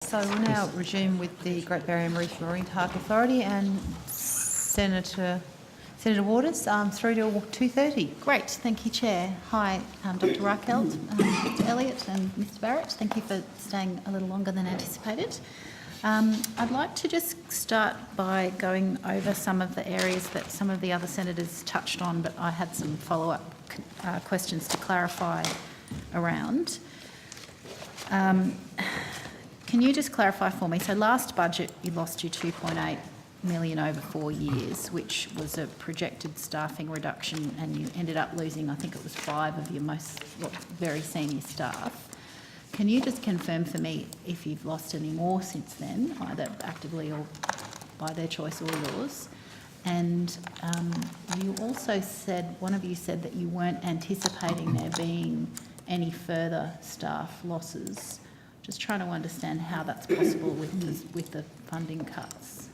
So we'll now resume with the Great Barrier Reef Marine Park Authority and Senator Waters through to 2:30. Great, thank you, Chair. Hi, Dr. Reichelt, Mr. Elliott and Mr. Barrett. Thank you for staying a little longer than anticipated. I'd like to just start by going over some of the areas that some of the other senators touched on, but I had some follow-up questions to clarify around. Can you just clarify for me? So last budget, you lost your 2.8 million over 4 years, which was a projected staffing reduction, and you ended up losing, I think it was 5 of your very senior staff. Can you just confirm for me if you've lost any more since then, either actively or by their choice or yours? And you also said, one of you said that you weren't anticipating there being any further staff losses. Just trying to understand how that's possible with the funding cuts.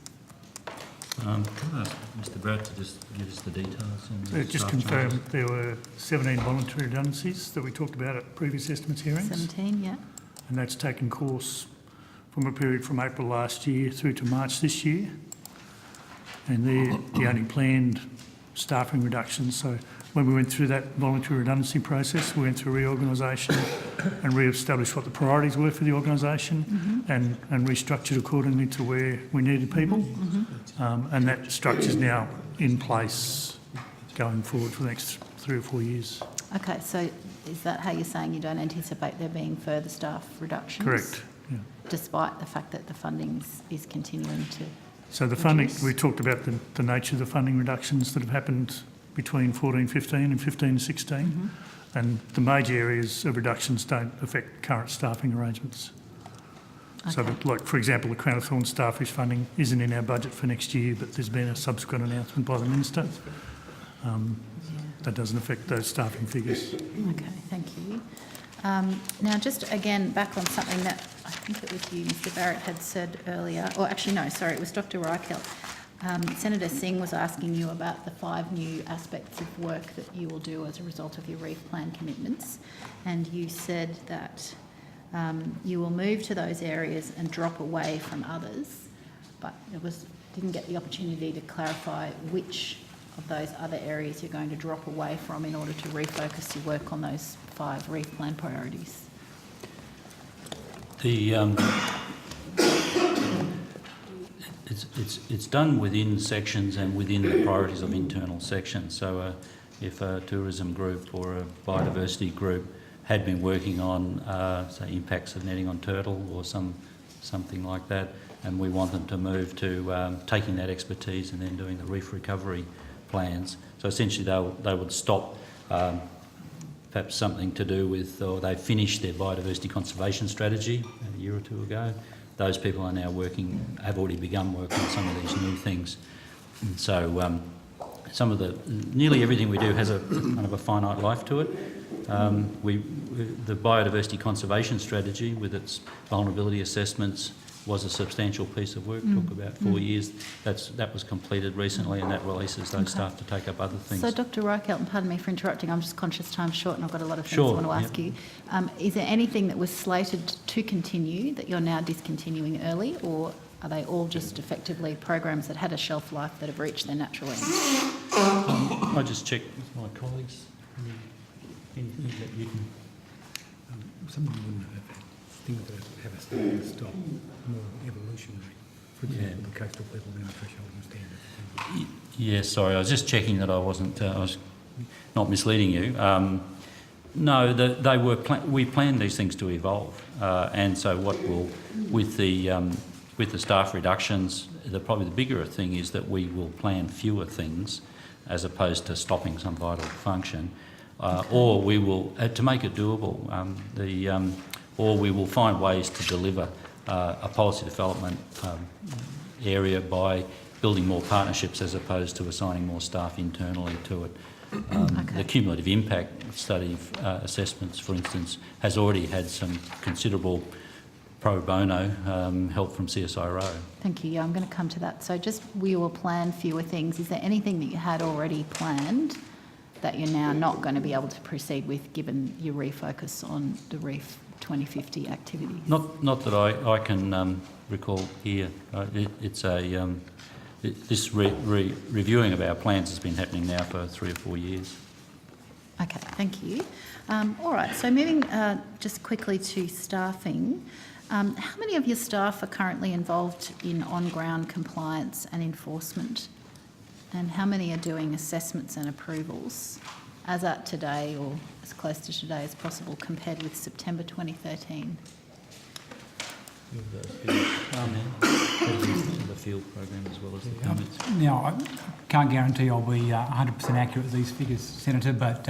Can I ask Mr. Barrett to just give us the details? So just confirm there were 17 voluntary redundancies that we talked about at previous estimates hearings. 17, yeah. And that's taken course from a period from April last year through to March this year. And they're the only planned staffing reductions. So when we went through that voluntary redundancy process, we went through reorganisation and re-established what the priorities were for the organisation and restructured accordingly to where we needed people. And that structure's now in place going forward for the next 3 or 4 years. Okay, so is that how you're saying you don't anticipate there being further staff reductions? Correct, yeah. Despite the fact that the funding is continuing to So the funding, we talked about the nature of the funding reductions that have happened between 14-15 and 15-16, and the major areas of reductions don't affect current staffing arrangements. Okay. So, like for example, the Crown of Thorns starfish funding isn't in our budget for next year, but there's been a subsequent announcement by the Minister. That doesn't affect those staffing figures. Okay, thank you. Now, just again, back on something that I think it was you, Mr. Barrett, had said earlier, or actually no, sorry, it was Dr. Reichelt. Senator Singh was asking you about the 5 new aspects of work that you will do as a result of your Reef Plan commitments, and you said that you will move to those areas and drop away from others, but didn't get the opportunity to clarify which of those other areas you're going to drop away from in order to refocus your work on those 5 Reef Plan priorities. It's done within sections and within the priorities of internal sections. So if a tourism group or a biodiversity group had been working on, say, impacts of netting on turtle or something like that, and we want them to move to taking that expertise and then doing the reef recovery plans. So essentially they would stop perhaps something to do with, or they finished their biodiversity conservation strategy a year or 2 ago. Those people are now have already begun working on some of these new things. And so nearly everything we do has a kind of a finite life to it. The biodiversity conservation strategy with its vulnerability assessments was a substantial piece of work, took about 4 years. That was completed recently, and that releases those staff to take up other things. So Dr. Reichelt, and pardon me for interrupting, I'm just conscious time's short and I've got a lot of things I want to ask you. Is there anything that was slated to continue that you're now discontinuing early, or are they all just effectively programs that had a shelf life that have reached their natural end? I just check with my colleagues. Anything that you can... Some of them wouldn't have things that have a starting stop, more evolutionary. For example, the coastal people now threshold and standard. Yeah, sorry, I was just checking that I wasn't, I was not misleading you. No, we planned these things to evolve, and so what will, with the staff reductions, probably the bigger thing is that we will plan fewer things as opposed to stopping some vital function, or we will, to make it doable, or we will find ways to deliver a policy development area by building more partnerships as opposed to assigning more staff internally to it. The cumulative impact study assessments, for instance, has already had some considerable pro bono help from CSIRO. Thank you. Yeah, I'm going to come to that. So just we will plan fewer things. Is there anything that you had already planned that you're now not going to be able to proceed with, given your refocus on the Reef 2050 activities? Not that I can recall here. This reviewing of our plans has been happening now for 3 or 4 years. Okay, thank you. All right, so moving just quickly to staffing. How many of your staff are currently involved in on-ground compliance and enforcement? And how many are doing assessments and approvals as at today, or as close to today as possible, compared with September 2013? The field program as well as the permits. Now, I can't guarantee I'll be 100% accurate with these figures, Senator, but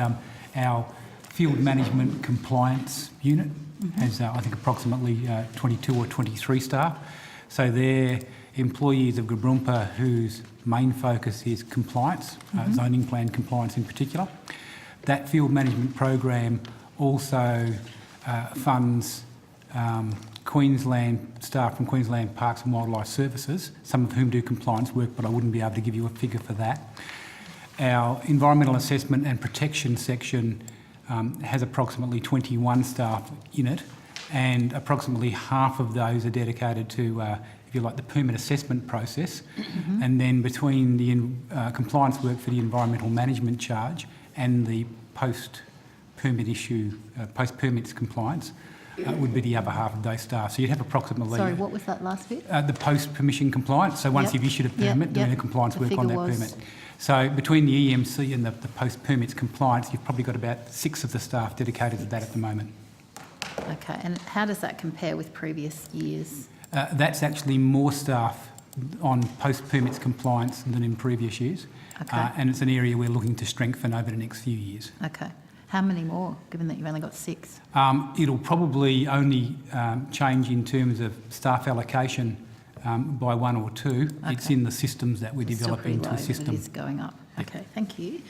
our field management compliance unit has, I think, approximately 22 or 23 staff. So they're employees of Gabrumpa whose main focus is compliance, zoning plan compliance in particular. That field management program also funds Queensland staff from Queensland Parks and Wildlife Services, some of whom do compliance work, but I wouldn't be able to give you a figure for that. Our environmental assessment and protection section has approximately 21 staff in it, and approximately half of those are dedicated to, if you like, the permit assessment process. And then between the compliance work for the environmental management charge and the post-permit issue, post-permits compliance, would be the other half of those staff. So you'd have approximately... Sorry, what was that last bit? the post-permission compliance. So once you've issued a permit, doing the compliance work on that permit. So between the EMC and the post-permits compliance, you've probably got about 6 of the staff dedicated to that at the moment. Okay, and how does that compare with previous years? That's actually more staff on post-permits compliance than in previous years. Okay. And it's an area we're looking to strengthen over the next few years. Okay. How many more, given that you've only got 6? It'll probably only change in terms of staff allocation by 1 or 2. Okay. It's in the systems that we're It's still developing pretty into the low, but system. it is going up. Okay, thank you.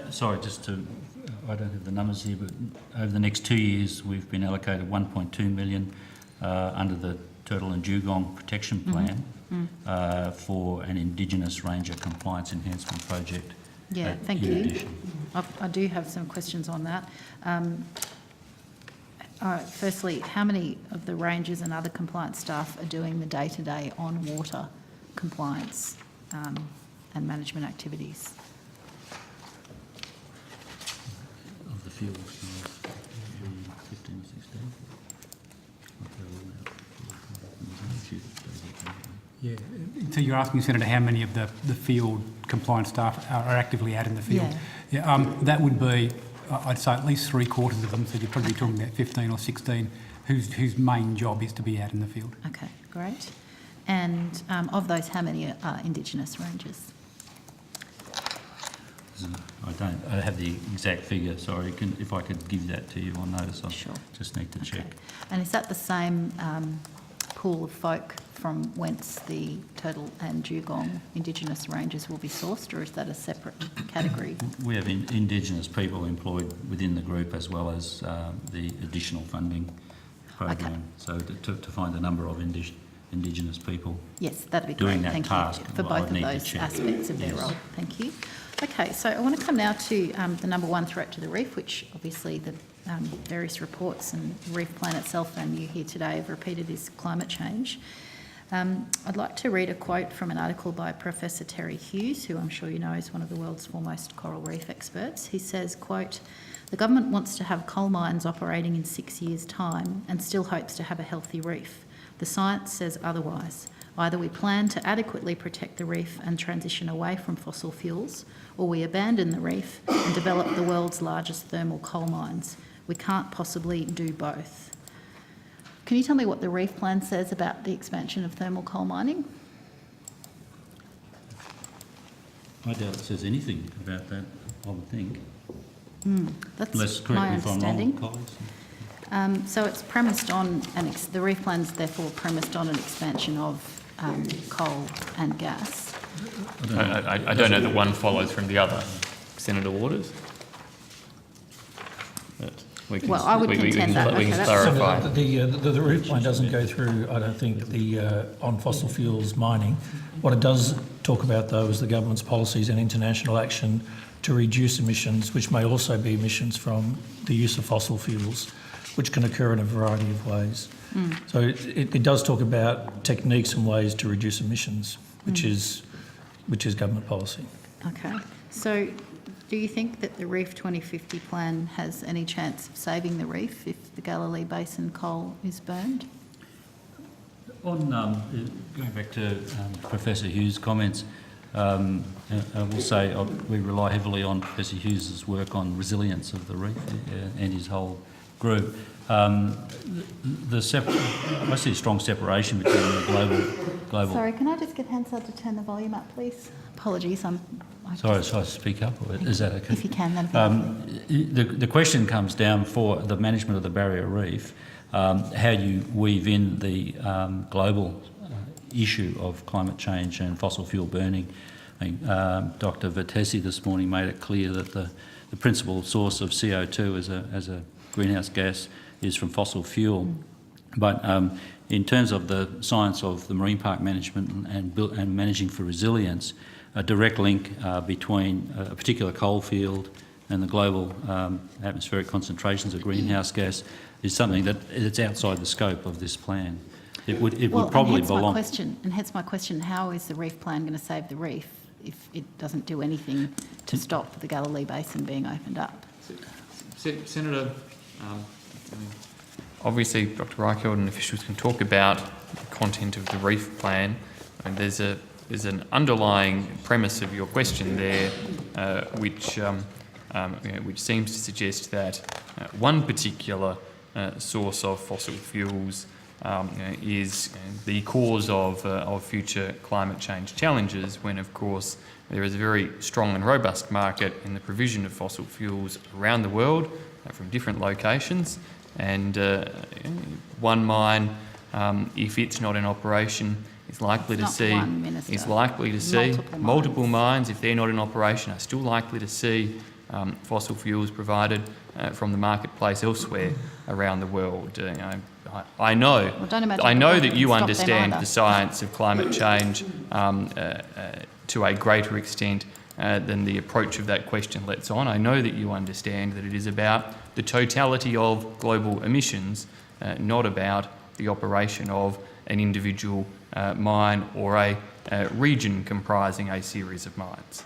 Sorry, just to... I don't have the numbers here, but over the next 2 years we've been allocated 1.2 million under the Turtle and Dugong Protection Plan for an Indigenous Ranger Compliance Enhancement Project. Yeah, thank you. I do have some questions on that. All right, firstly, how many of the rangers and other compliance staff are doing the day-to-day on-water compliance and management activities? Of the field staff, 15 or 16. Yeah. So you're asking, Senator, how many of the field compliance staff are actively out in the field? Yeah. That would be, I'd say, at least 3/4 of them. So you're probably talking about 15 or 16 whose main job is to be out in the field. Okay, great. And of those, how many are Indigenous rangers? I don't have the exact figure, sorry. If I could give that to you on notice, I just need to check. And is that the same pool of folk from whence the Turtle and Dugong Indigenous rangers will be sourced, or is that a separate category? We have Indigenous people employed within the group as well as the additional funding program. Okay. So to find the number of Indigenous people Yes, that'd be doing great. that Thank task, you for I'd both of need to those check. aspects of their Yes. role. Thank you. Okay, so I want to come now to the number one threat to the reef, which obviously the various reports and the reef plan itself and you here today have repeated, is climate change. I'd like to read a quote from an article by Professor Terry Hughes, who I'm sure you know is one of the world's foremost coral reef experts. He says, quote, "The government wants to have coal mines operating in 6 years' time and still hopes to have a healthy reef. The science says otherwise. Either we plan to adequately protect the reef and transition away from fossil fuels, or we abandon the reef and develop the world's largest thermal coal mines. We can't possibly do both." Can you tell me what the reef plan says about the expansion of thermal coal mining? I doubt it says anything about that, I would think. That's Unless, correct my me if I'm understanding. wrong, colleagues. So it's premised on, the reef plan's therefore premised on an expansion of coal and gas. I don't know that one follows from the other, Senator Waters. But we can, Well, I would contend that. we can Okay, that's- clarify. So the reef plan doesn't go through, I don't think, the on fossil fuels mining. What it does talk about, though, is the government's policies and international action to reduce emissions, which may also be emissions from the use of fossil fuels, which can occur in a variety of ways. So it does talk about techniques and ways to reduce emissions, which is government policy. Okay. So do you think that the Reef 2050 plan has any chance of saving the reef if the Galilee Basin coal is burned? On going back to Professor Hughes' comments, I will say we rely heavily on Professor Hughes' work on resilience of the reef and his whole group. I see a strong separation between the global. Sorry, can I just get Hansard to turn the volume up, please? Apologies, Sorry, should I speak up? Or is that okay? If you can, that'd be The question comes down for the management of the barrier reef, how you weave in the global issue of climate change and fossil fuel burning. I think Dr. Vertesi this morning made it clear that the principal source of CO2 as a greenhouse gas is from fossil fuel. But in terms of the science of the marine park management and managing for resilience, a direct link between a particular coal field and the global atmospheric concentrations of greenhouse gas is something that it's outside the scope of this plan. It would probably belong. And hence my question, how is the reef plan going to save the reef if it doesn't do anything to stop the Galilee Basin being opened up? Senator, obviously Dr. Reichelt and officials can talk about the content of the Reef plan. And there's an underlying premise of your question there, which seems to suggest that one particular source of fossil fuels is the cause of future climate change challenges, when of course there is a very strong and robust market in the provision of fossil fuels around the world from different locations, and one mine, if it's not in operation, is likely to see multiple mines. If they're not in operation, are still likely to see fossil fuels provided from the marketplace elsewhere around the world. I know that you understand the science of climate change to a greater extent than the approach of that question lets on. I know that you understand that it is about the totality of global emissions, not about the operation of an individual mine or a region comprising a series of mines.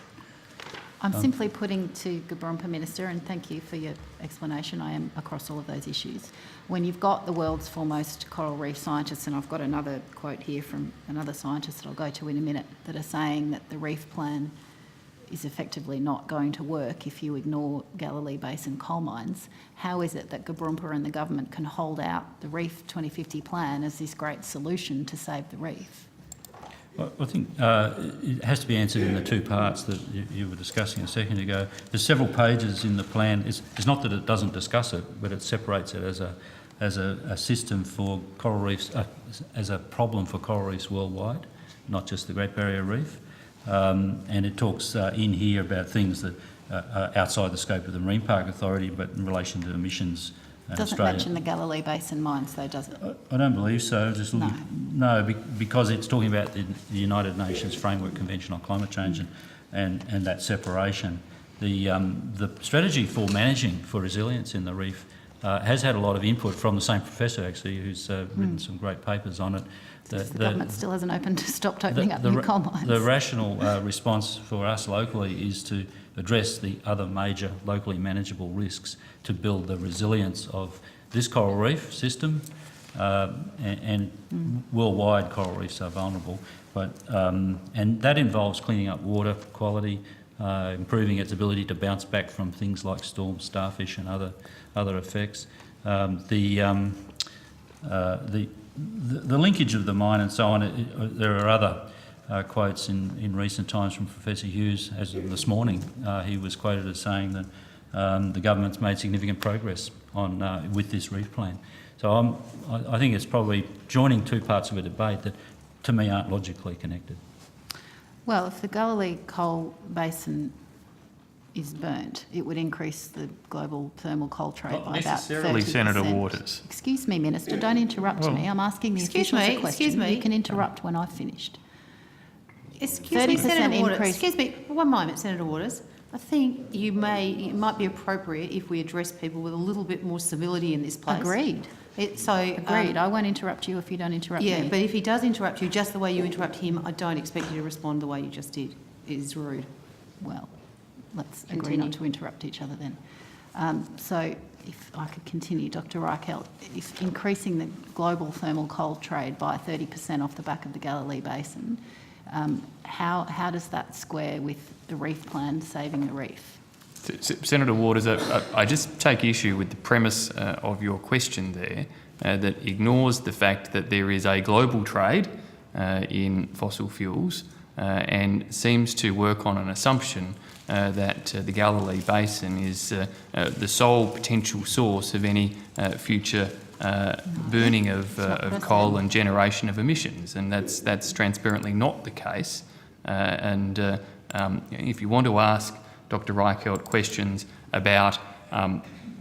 I'm simply putting to Gabrumpa Minister, and thank you for your explanation, I am across all of those issues. When you've got the world's foremost coral reef scientists, and I've got another quote here from another scientist that I'll go to in a minute, that are saying that the reef plan is effectively not going to work if you ignore Galilee Basin coal mines, how is it that Gabrumpa and the government can hold out the Reef 2050 plan as this great solution to save the reef? Well, I think it has to be answered in the two parts that you were discussing a second ago. There's several pages in the plan. It's not that it doesn't discuss it, but it separates it as a system for coral reefs, as a problem for coral reefs worldwide, not just the Great Barrier Reef. And it talks in here about things that are outside the scope of the Marine Park Authority, but in relation to emissions. Doesn't mention the Galilee Basin mines, though, does it? I don't believe so. Just looking, because it's talking about the United Nations Framework Convention on Climate Change and that separation. The strategy for managing for resilience in the reef has had a lot of input from the same professor, actually, who's written some great papers on it. The government still hasn't stopped opening up new coal mines. The rational response for us locally is to address the other major locally manageable risks to build the resilience of this coral reef system, and worldwide coral reefs are vulnerable. But and that involves cleaning up water quality, improving its ability to bounce back from things like storms, starfish, and other effects. The linkage of the mine and so on. There are other quotes in recent times from Professor Hughes. As of this morning, he was quoted as saying that the government's made significant progress on with this reef plan. So I think it's probably joining two parts of a debate that, to me, aren't logically connected. Well, if the Galilee coal basin is burnt, it would increase the global thermal coal trade by about 30%. Necessarily, Senator Waters. Excuse me, Minister, don't interrupt me. I'm asking the officials a question. Excuse me. You can interrupt when I've finished. Excuse me, Senator Waters. Increase. Excuse me, one moment, Senator Waters. I think it might be appropriate if we address people with a little bit more civility in this place. Agreed. Agreed. I won't interrupt you if you don't interrupt me. Yeah, but if he does interrupt you just the way you interrupt him, I don't expect you to respond the way you just did. It is rude. Well, let's agree Continue. not to interrupt each other then. So if I could continue, Dr. Reichelt, if increasing the global thermal coal trade by 30% off the back of the Galilee Basin, how does that square with the Reef plan saving the reef? Senator Waters, I just take issue with the premise of your question there that ignores the fact that there is a global trade in fossil fuels and seems to work on an assumption that the Galilee Basin is the sole potential source of any future burning of coal and generation of emissions, and that's transparently not the case. If you want to ask Dr. Reichelt questions about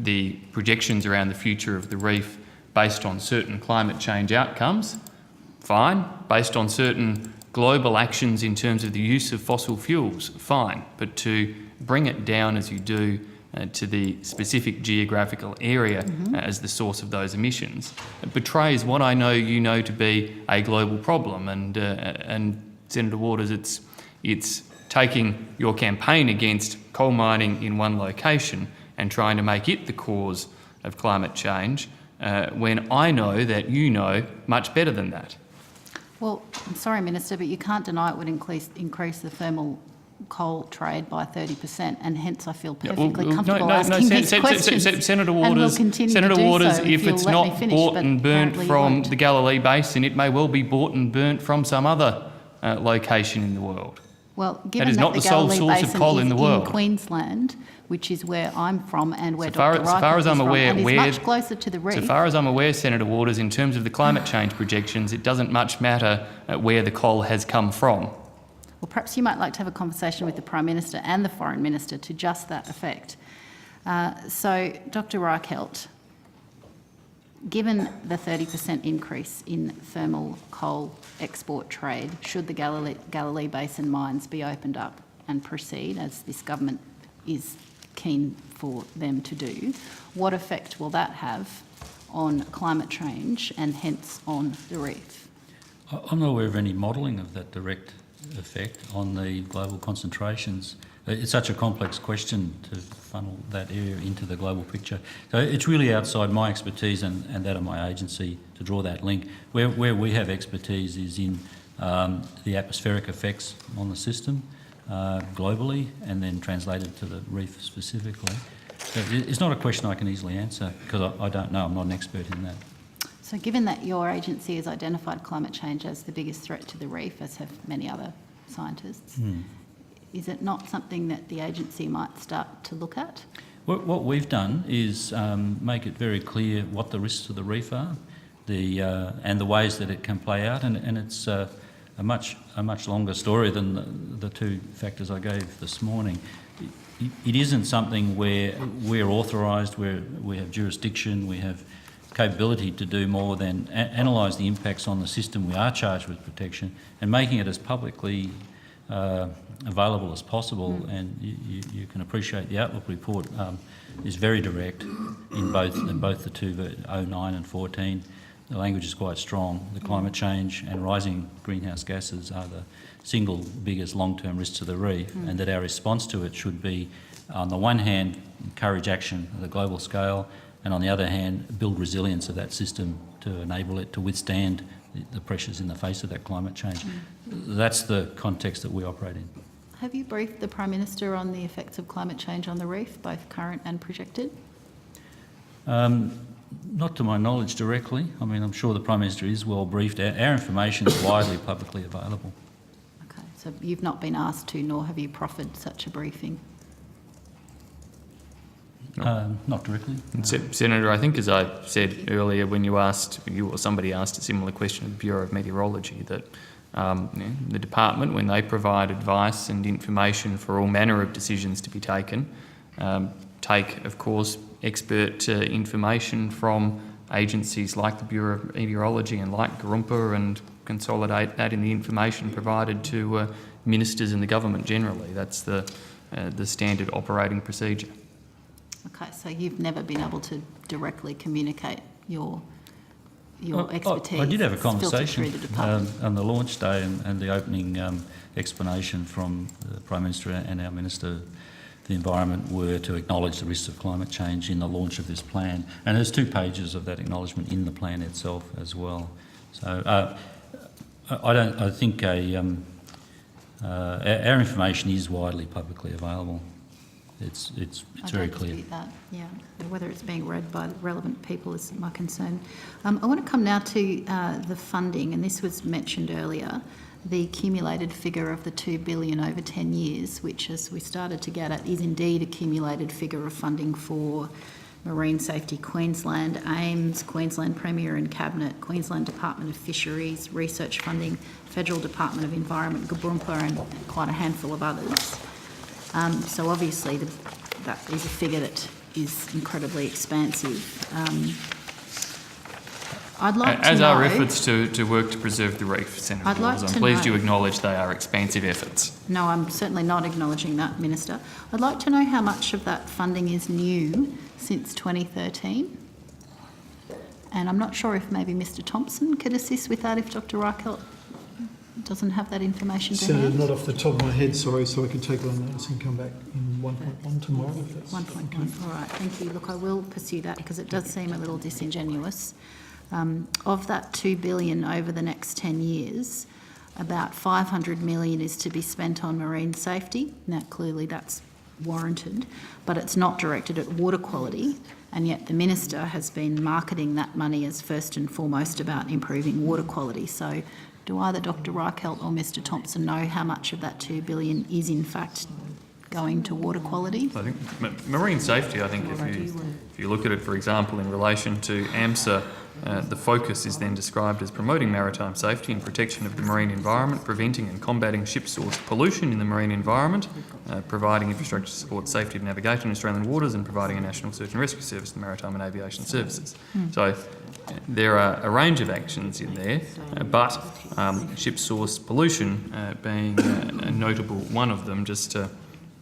the projections around the future of the reef based on certain climate change outcomes, fine. Based on certain global actions in terms of the use of fossil fuels, fine. But to bring it down as you do to the specific geographical area as the source of those emissions, it betrays what I know you know to be a global problem. And Senator Waters, it's taking your campaign against coal mining in one location and trying to make it the cause of climate change when I know that you know much better than that. Well, I'm sorry, Minister, but you can't deny it would increase the thermal coal trade by 30%, and hence I feel perfectly comfortable asking these questions. Senator Waters, if it's not bought and burnt from the Galilee Basin, it may well be bought and burnt from some other location in the world. Well, given that is not the sole source of coal in the world. In Queensland, which is where I'm from and where So far Dr. as I'm aware, and is much closer to the reef. So far as I'm aware, Senator Waters, in terms of the climate change projections, it doesn't much matter where the coal has come from. Well, perhaps you might like to have a conversation with the Prime Minister and the Foreign Minister to just that effect. So, Dr. Reichelt, given the 30% increase in thermal coal export trade, should the Galilee Basin mines be opened up and proceed, as this government is keen for them to do, what effect will that have on climate change and hence on the reef? I'm not aware of any modelling of that direct effect on the global concentrations. It's such a complex question to funnel that area into the global picture. So it's really outside my expertise and that of my agency to draw that link. Where we have expertise is in the atmospheric effects on the system globally and then translated to the reef specifically. So it's not a question I can easily answer because I don't know, I'm not an expert in that. So given that your agency has identified climate change as the biggest threat to the reef, as have many other scientists, is it not something that the agency might start to look at? What we've done is make it very clear what the risks to the reef are, and the ways that it can play out, and it's a much longer story than the two factors I gave this morning. It isn't something where we're authorised, where we have jurisdiction, we have capability to do more than analyse the impacts on the system. We are charged with protection and making it as publicly available as possible, and you can appreciate the Outlook report is very direct in both the two, 09 and 14. The language is quite strong. The climate change and rising greenhouse gases are the single biggest long-term risks to the reef, and that our response to it should be, on the one hand, encourage action at a global scale, and on the other hand, build resilience of that system to enable it to withstand the pressures in the face of that climate change. That's the context that we operate in. Have you briefed the Prime Minister on the effects of climate change on the reef, both current and projected? Not to my knowledge directly. I mean, I'm sure the Prime Minister is well briefed. Our information is widely publicly available. Okay, so you've not been asked to, nor have you proffered such a briefing? Not directly. Senator, I think as I said earlier when you or somebody asked a similar question of the Bureau of Meteorology, that the department, when they provide advice and information for all manner of decisions to be taken, take, of course, expert information from agencies like the Bureau of Meteorology and like Garumpa and consolidate that in the information provided to ministers and the government generally. That's the the standard operating procedure. Okay, so you've never been able to directly communicate your expertise. I did have a filtered conversation through the department. on the launch day and the opening explanation from the Prime Minister and our Minister of the Environment were to acknowledge the risks of climate change in the launch of this plan. And there's 2 pages of that acknowledgement in the plan itself as well. So I think our information is widely publicly available. It's very clear. Dispute that, yeah. Whether it's being read by the relevant people is my concern. I want to come now to the funding, and this was mentioned earlier, the accumulated figure of the $2 billion over 10 years, which, as we started to get at, is indeed a accumulated figure of funding for Marine Safety Queensland, AIMS, Queensland Premier and Cabinet, Queensland Department of Fisheries, research funding, Federal Department of Environment, Gaboompa, and quite a handful of others. So obviously that is a figure that is incredibly expansive. I'd like to As know... are efforts to work to preserve the reef, Senator I'd like Waters. I'm to pleased know- you acknowledge they are expansive efforts. No, I'm certainly not acknowledging that, Minister. I'd like to know how much of that funding is new since 2013. And I'm not sure if maybe Mr Thompson could assist with that if Dr Reichelt doesn't have that information to Senator, hand. not off the top of my head, sorry, so I can take it on notice and come back in 1.1 tomorrow. If that's 1.1, all right, thank you. Look, I will pursue that because it does seem a little disingenuous. Of that $2 billion over the next 10 years, about $500 million is to be spent on marine safety. Now, clearly that's warranted, but it's not directed at water quality, and yet the Minister has been marketing that money as first and foremost about improving water quality. So do either Dr Reichelt or Mr Thompson know how much of that $2 billion is in fact going to water quality? I think marine safety, I think if you look at it, for example, in relation to AMSA, the focus is then described as promoting maritime safety and protection of the marine environment, preventing and combating ship-sourced pollution in the marine environment, providing infrastructure to support safety of navigation in Australian waters, and providing a national search and rescue service to maritime and aviation services. So there are a range of actions in there, but ship-sourced pollution being a notable one of them, just to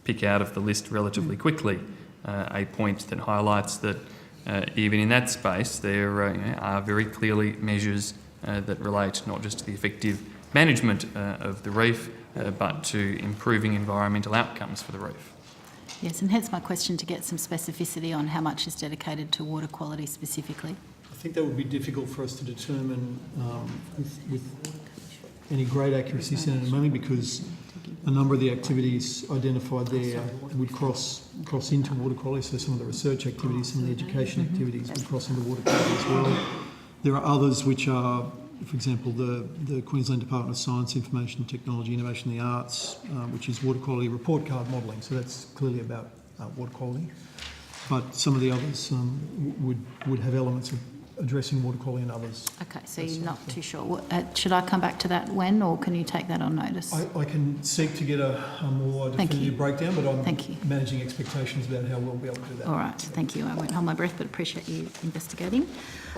pick out of the list relatively quickly, a point that highlights that even in that space, there are very clearly measures that relate not just to the effective management of the reef, but to improving environmental outcomes for the reef. Yes, and hence my question to get some specificity on how much is dedicated to water quality specifically. I think that would be difficult for us to determine with any great accuracy, Senator, mainly because a number of the activities identified there would cross into water quality. So some of the research activities, some of the education activities would cross into water quality as well. There are others which are, for example, the Queensland Department of Science, Information Technology, Innovation and the Arts, which is water quality report card modelling. So that's clearly about water quality. But some of the others would have elements of addressing water quality and others. Okay, so you're not too sure. Should I come back to that when, or can you take that on notice? I can seek to get a more Thank you. definitive breakdown, but I'm Thank you. managing expectations about how we'll be able to do that. All right, thank you. I won't hold my breath, but appreciate you investigating.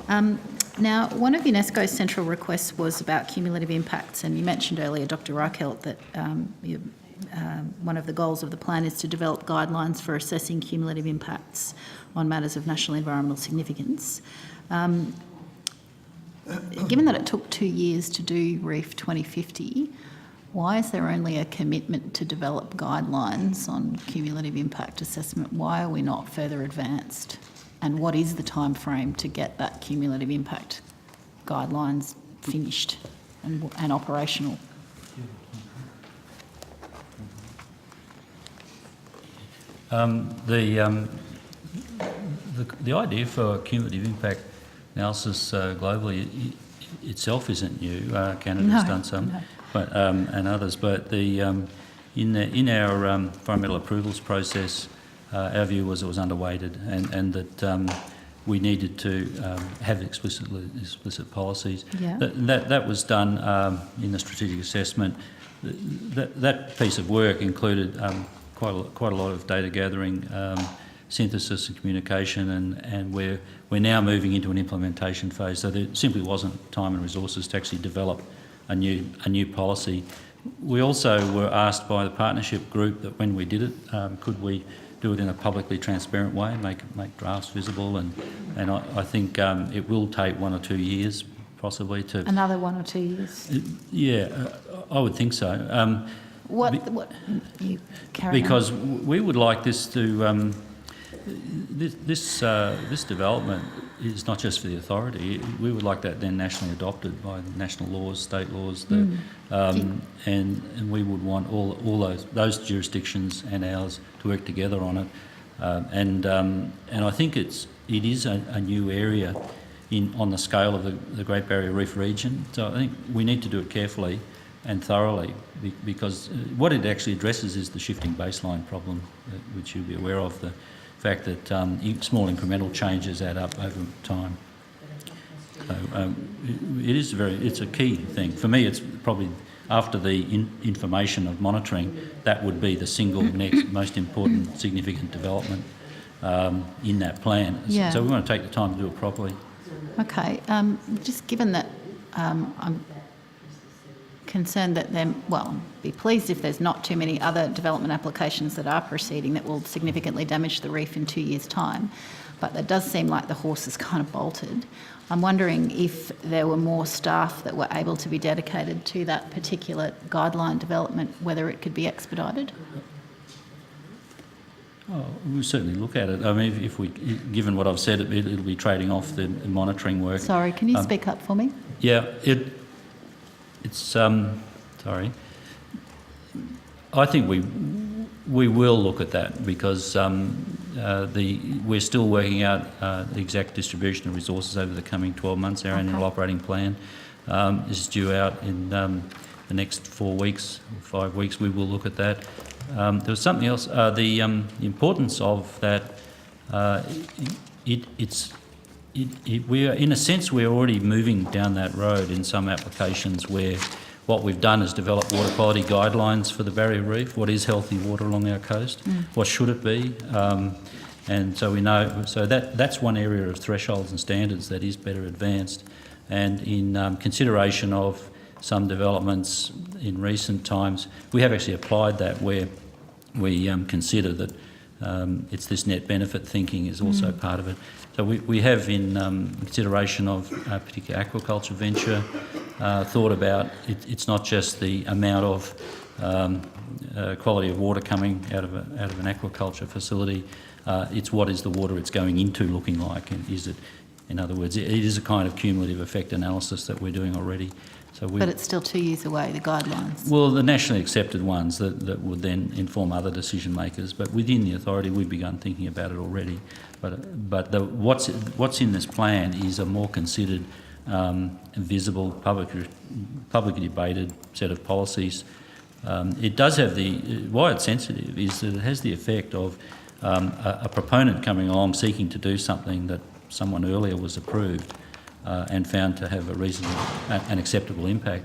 Now, one of UNESCO's central requests was about cumulative impacts, and you mentioned earlier, Dr Reichelt, that one of the goals of the plan is to develop guidelines for assessing cumulative impacts on matters of national environmental significance. Given that it took 2 years to do Reef 2050, why is there only a commitment to develop guidelines on cumulative impact assessment? Why are we not further advanced? And what is the time frame to get that cumulative impact guidelines finished and operational? The idea for cumulative impact analysis globally itself isn't new. Canada's done some, but and others. But in our environmental approvals process, our view was it was underweighted, and that we needed to have explicit policies. Yeah. That was done in the strategic assessment. That piece of work included quite a lot of data gathering, synthesis and communication, and we're now moving into an implementation phase. So there simply wasn't time and resources to actually develop a new policy. We also were asked by the partnership group that when we did it, could we do it in a publicly transparent way, make drafts visible, and I think it will take 1 or 2 years possibly to... Another 1 or 2 years? I would think so. What you carry on. Because we would like this to... This development is not just for the authority. We would like that then nationally adopted by the national laws, state laws, and we would want all those jurisdictions and ours to work together on it. And I think it is a new area on the scale of the Great Barrier Reef region. So I think we need to do it carefully and thoroughly, because what it actually addresses is the shifting baseline problem, which you'll be aware of, the fact that small incremental changes add up over time. So it's a key thing. For me, it's probably after the information of monitoring, that would be the single next most important significant development in that plan. Yeah. So we want to take the time to do it properly. Okay, just given that I'm concerned that be pleased if there's not too many other development applications that are proceeding that will significantly damage the reef in 2 years' time, but it does seem like the horse is kind of bolted. I'm wondering if there were more staff that were able to be dedicated to that particular guideline development, whether it could be expedited? Oh, we'll certainly look at it. I mean, given what I've said, it'll be trading off the monitoring work. Sorry, can you speak up for me? Yeah, it's sorry. I think we will look at that because we're still working out the exact distribution of resources over the coming 12 months. Our annual operating plan is due out in the next 4 weeks or 5 weeks. We will look at that. There was something else. The importance of that. We are, in a sense, we're already moving down that road in some applications where what we've done is develop water quality guidelines for the barrier reef. What is healthy water along our coast? What should it be? And so we know. So that's one area of thresholds and standards that is better advanced. And in consideration of some developments in recent times, we have actually applied that where we consider that it's this net benefit thinking is also part of it. So we have, in consideration of a particular aquaculture venture, thought about it's not just the amount of quality of water coming out of an aquaculture facility. It's what is the water it's going into looking like, and is it? In other words, it is a kind of cumulative effect analysis that we're doing already. But it's still 2 years away, the guidelines. Well, the nationally accepted ones that would then inform other decision makers. But within the authority, we've begun thinking about it already. But what's in this plan is a more considered, visible, publicly debated set of policies. It does have why it's sensitive is that it has the effect of a proponent coming along seeking to do something that someone earlier was approved and found to have a reasonable and acceptable impact,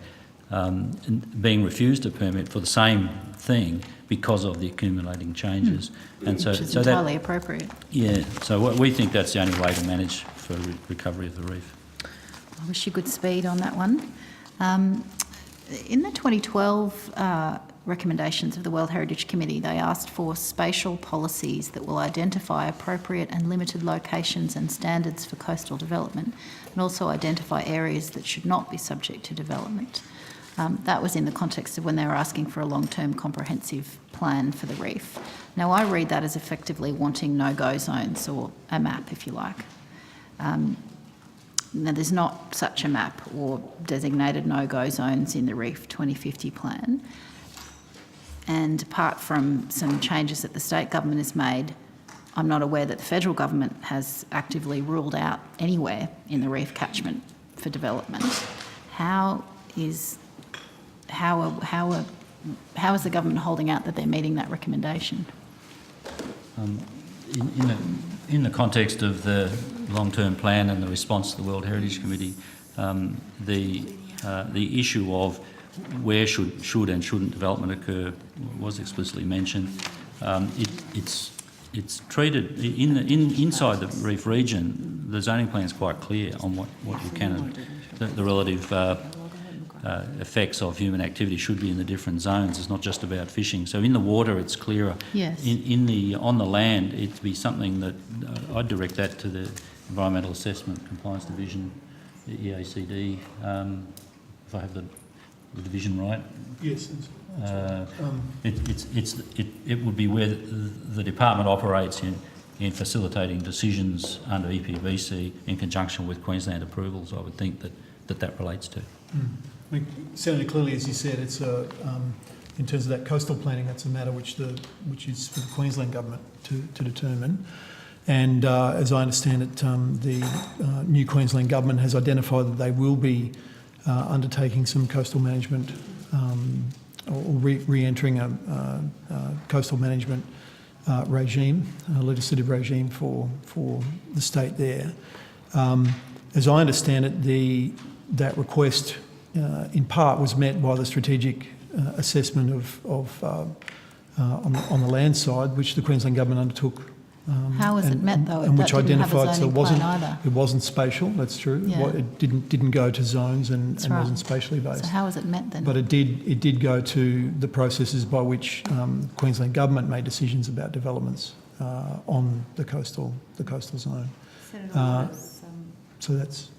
being refused a permit for the same thing because of the accumulating changes. And so, which is entirely appropriate. Yeah, so we think that's the only way to manage for recovery of the reef. I wish you good speed on that one. In the 2012 recommendations of the World Heritage Committee, they asked for spatial policies that will identify appropriate and limited locations and standards for coastal development, and also identify areas that should not be subject to development. That was in the context of when they were asking for a long-term comprehensive plan for the reef. Now, I read that as effectively wanting no-go zones, or a map, if you like. Now, there's not such a map or designated no-go zones in the Reef 2050 plan. And apart from some changes that the state government has made, I'm not aware that the federal government has actively ruled out anywhere in the reef catchment for development. How is the government holding out that they're meeting that recommendation? In the context of the long-term plan and the response to the World Heritage Committee, the issue of where should and shouldn't development occur was explicitly mentioned. It's treated inside the reef region. The zoning plan is quite clear on what you can, the relative effects of human activity should be in the different zones. It's not just about fishing. So in the water, it's clearer. Yes. On the land, it'd be something that I'd direct that to the Environmental Assessment Compliance Division, the EACD. If I have the division right. Yes. It would be where the department operates in facilitating decisions under EPBC in conjunction with Queensland approvals. I would think that relates to. I mean, Senator, clearly, as you said, it's in terms of that coastal planning, that's a matter which is for the Queensland government to determine. And as I understand it, the new Queensland government has identified that they will be undertaking some coastal management or re-entering a coastal management regime, a legislative regime for the state there. As I understand it, that request in part was met by the strategic assessment on the land side, which the Queensland government undertook. How was it met though? And which That didn't have a identified, so zoning plan either. it wasn't spatial. That's true. Yeah. It didn't go to zones and That's right. wasn't spatially based. So how was it met then? But it did go to the processes by which Queensland government made decisions about developments on the coastal zone. Senator Waters, So that's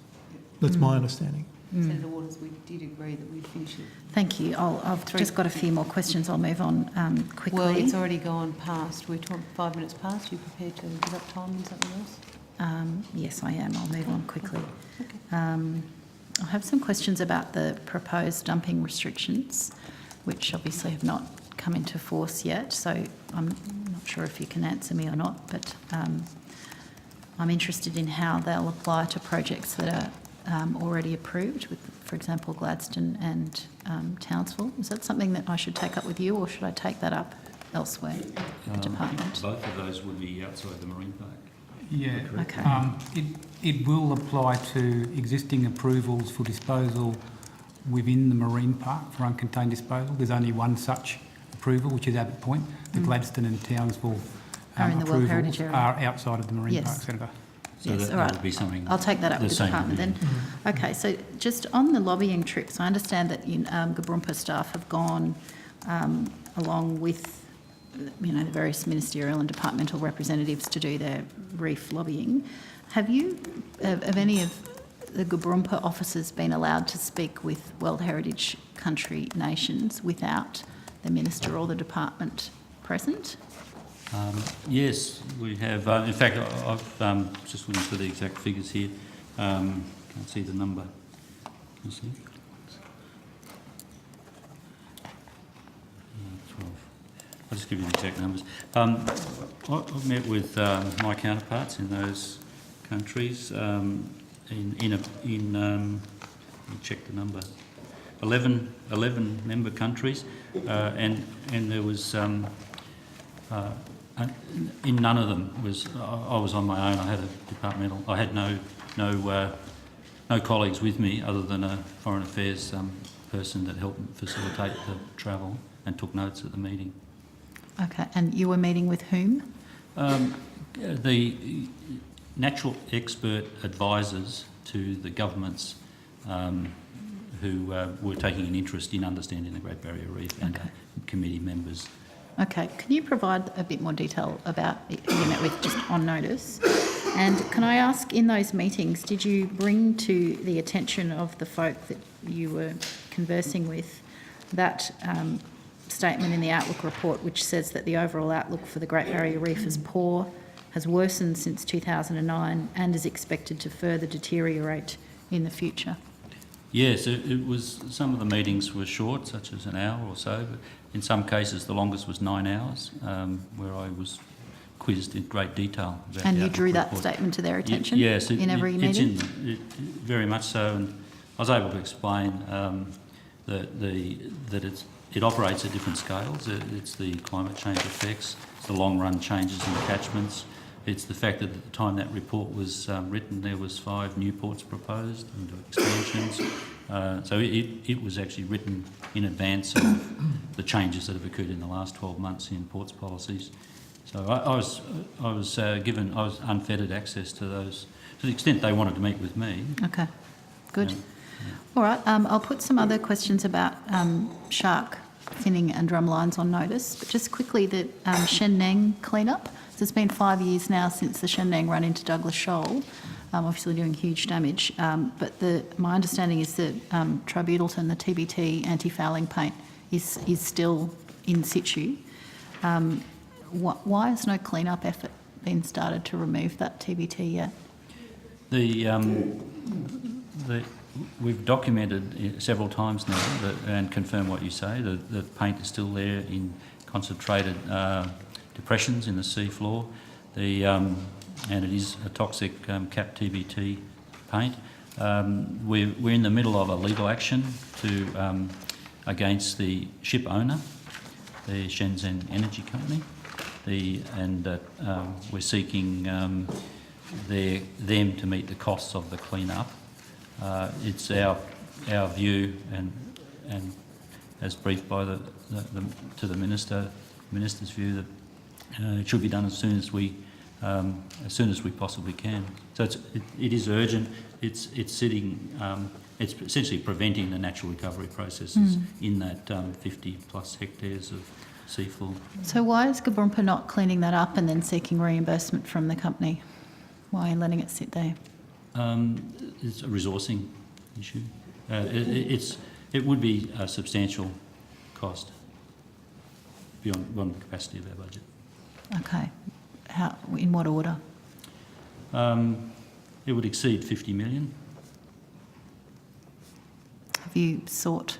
my understanding. Senator Waters, we did agree that we'd finish it. Thank you. I've just got a few more questions. I'll move on quickly. Well, it's already gone past. We're 5 minutes past. You prepared to give up time on something else? Yes, I am. I'll move on quickly. Okay. I have some questions about the proposed dumping restrictions, which obviously have not come into force yet. So I'm not sure if you can answer me or not, but I'm interested in how they'll apply to projects that are already approved, with, for example, Gladstone and Townsville. Is that something that I should take up with you, or should I take that up elsewhere in the department? Both of those would be outside the marine park. Yeah. Okay. It will apply to existing approvals for disposal within the marine park for uncontained disposal. There's only one such approval, which is Abbott Point. The Gladstone and Townsville Are in the World approvals Heritage Area. are outside of the marine Yes. park, Senator. So Yes, that all right. would be something. I'll take that up with the same department then. division. Okay, so just on the lobbying trips, I understand that Gabrumpa staff have gone along with, the various ministerial and departmental representatives to do their reef lobbying. Have any of the Gabrumpa officers been allowed to speak with World Heritage country nations without the minister or the department present? Yes, we have. In fact, I've just looking for the exact figures here. Can't see the number. Can you see? 12. I'll just give you the exact numbers. I've met with my counterparts in those countries. Let me check the number. 11 member countries, and there was. In none of them was I was on my own. I had a departmental. I had no colleagues with me other than a foreign affairs person that helped facilitate the travel and took notes at the meeting. Okay, and you were meeting with whom? The natural expert advisors to the governments who were taking an interest in understanding the Great Barrier Reef and committee members. Okay, can you provide a bit more detail about who you met with just on notice? And can I ask, in those meetings, did you bring to the attention of the folk that you were conversing with that statement in the Outlook report which says that the overall outlook for the Great Barrier Reef is poor, has worsened since 2009 and is expected to further deteriorate in the future? Yes, it was. Some of the meetings were short, such as an hour or so, but in some cases the longest was 9 hours, where I was quizzed in great detatal. About And the you drew outlook that report. statement to their attention Yes, in every it's meeting? Very much so, and I was able to explain that it operates at different scales. It's the climate change effects, it's the long-run changes in the catchments. It's the fact that at the time that report was written, there was 5 new ports proposed and expansions. So it was actually written in advance of the changes that have occurred in the last 12 months in ports policies. So I was unfettered access to those, to the extent they wanted to meet with me. Okay, good. Yeah. All right, I'll put some other questions about shark finning and drum lines on notice, but just quickly, the Shen Neng cleanup. So it's been 5 years now since the Shen Neng run into Douglas Shoal, obviously doing huge damage. But my understanding is that Tributylton, the TBT anti-fouling paint, is still in situ. Why has no cleanup effort been started to remove that TBT yet? We've documented several times now and confirmed what you say. The paint is still there in concentrated depressions in the sea floor. And it is a toxic cap TBT paint. We're in the middle of a legal action against the ship owner, the Shenzhen Energy Company, we're seeking them to meet the costs of the clean-up. It's our view, and as briefed by the minister's view, that it should be done as soon as we possibly can. So it is urgent. It's sitting. It's essentially preventing the natural recovery processes in that 50 plus hectares of seafloor. So why is Gaboompa not cleaning that up and then seeking reimbursement from the company? Why are you letting it sit there? It's a resourcing issue. It would be a substantial cost beyond the capacity of our budget. Okay. In what order? It would exceed 50 million. Have you sought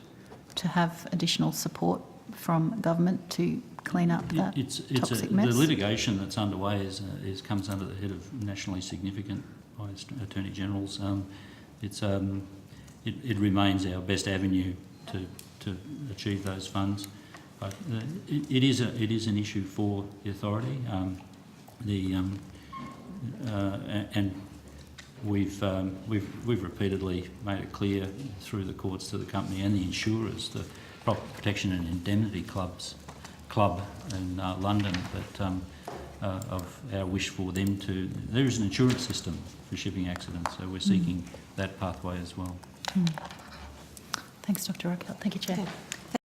to have additional support from government to clean up that toxic mess? The litigation that's underway comes under the head of nationally significant by Attorney Generals. It remains our best avenue to achieve those funds, but it is an issue for the authority. And we've repeatedly made it clear through the courts to the company and the insurers, the Property Protection and Indemnity Club in London, that of our wish for them to. There is an insurance system for shipping accidents, so we're seeking that pathway as well. Thanks, Dr. Rockhill. Thank you, Chair.